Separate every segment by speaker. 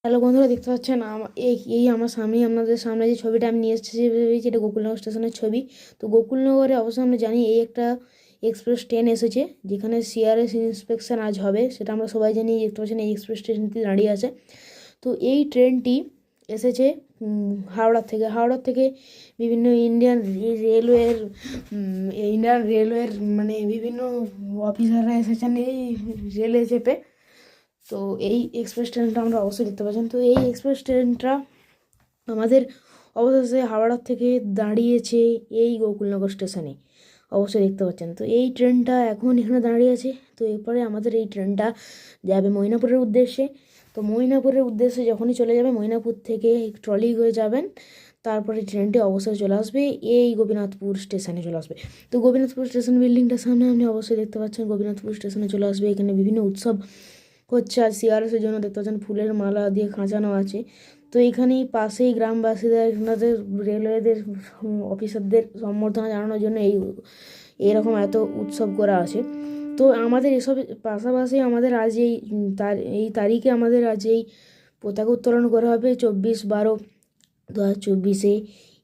Speaker 1: Hello বন্ধুরা, দেখতে পাচ্ছেন এই আমার সামনেই আপনাদের সামনে যে ছবিটা আমি নিয়ে এসেছি ভেবেছি এটা গোকুলনগর স্টেশনের ছবি। তো গোকুলনগরে অবশ্যই আমরা জানি এই একটা এক্সপ্রেস ট্রেন এসেছে, যেখানে সিআরএস ইন্সপেকশন আজ হবে, সেটা আমরা সবাই জানি। দেখতে পাচ্ছেন এই এক্সপ্রেস ট্রেনটি দাঁড়িয়ে আছে। তো এই ট্রেনটি এসেছে হাওড়া থেকে বিভিন্ন ইন্ডিয়ান রেলওয়ের মানে বিভিন্ন অফিসাররা এসেছেন এই রেলে চেপে। তো এই এক্সপ্রেস ট্রেনটা আমরা অবশ্যই দেখতে পাচ্ছেন। তো এই এক্সপ্রেস ট্রেনটা আমাদের অবশেষে হাওড়া থেকে দাঁড়িয়েছে এই গোকুলনগর স্টেশনে, অবশ্যই দেখতে পাচ্ছেন। তো এই ট্রেনটা এখন এখানে দাঁড়িয়ে আছে। তো এরপরে আমাদের এই ট্রেনটা যাবে ময়নাপুরের উদ্দেশ্যে। তো ময়নাপুরের উদ্দেশ্যে যখনই চলে যাবে, ময়নাপুর থেকে ট্রলি করে যাবেন, তারপরে ট্রেনটি অবশ্যই চলে আসবে এই গোপীনাথপুর স্টেশনে চলে আসবে। তো গোপীনাথপুর স্টেশন বিল্ডিংটার সামনে আপনি অবশ্যই দেখতে পাচ্ছেন গোপীনাথপুর স্টেশনে চলে আসবে। এখানে বিভিন্ন উৎসব হচ্ছে, আর সিআরএসের জন্য দেখতে পাচ্ছেন ফুলের মালা দিয়ে খাঁচানো আছে। তো এইখানেই পাশেই গ্রামবাসীরা এখানে রেলওয়েদের অফিসারদের সম্বর্ধনা জানানোর জন্য এইরকম এত উৎসব করা আছে। তো আমাদের এসব পাশাপাশি আমাদের আজ এই তারিখে আমাদের আজ এই পতাকা উত্তোলন করা হবে 24/12/2024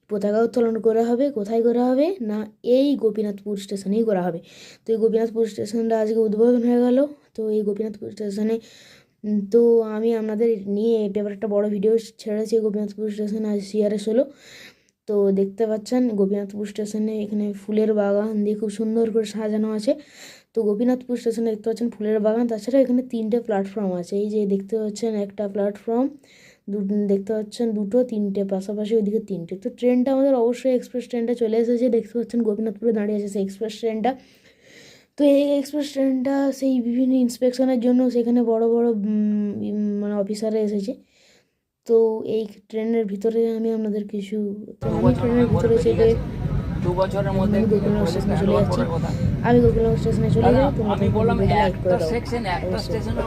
Speaker 1: পতাকা উত্তোলন করা হবে। কোথায় করা হবে না, এই গোপীনাথপুর স্টেশনেই করা হবে। তো এই গোপীনাথপুর স্টেশনটা আজকে উদ্বোধন হয়ে গেল। তো এই গোপীনাথপুর স্টেশনে তো আমি আপনাদের নিয়ে এই ব্যাপারে একটা বড় ভিডিও ছেড়েছি। গোপীনাথপুর স্টেশনে আজ সিআরএস হলো। তো দেখতে পাচ্ছেন গোপীনাথপুর স্টেশনে এখানে ফুলের বাগান দিয়ে খুব সুন্দর করে সাজানো আছে। তো গোপীনাথপুর স্টেশনে দেখতে পাচ্ছেন ফুলের বাগান, তাছাড়া এখানে 3টে প্ল্যাটফর্ম আছে। এই যে দেখতে পাচ্ছেন একটা প্ল্যাটফর্ম, দেখতে পাচ্ছেন 2, 3টে পাশাপাশি, ওইদিকে 3টে। তো ট্রেনটা আমাদের অবশ্যই এক্সপ্রেস ট্রেনটা চলে এসেছে, দেখতে পাচ্ছেন গোপীনাথপুরে দাঁড়িয়ে আছে সেই এক্সপ্রেস ট্রেনটা। তো এই এক্সপ্রেস ট্রেনটা সেই বিভিন্ন ইন্সপেকশনের জন্য সেখানে বড় বড় মানে অফিসাররা এসেছে। তো এই ট্রেনের ভিতরে আমি আপনাদের কিছু আমি ট্রেনের ভিতরে চেপে
Speaker 2: 2 বছরের মধ্যে
Speaker 1: গোকুলনগর স্টেশনে চলে যাচ্ছি। আমি গোকুলনগর স্টেশনে চলে যাই, তোমরা লাইক করে দাও।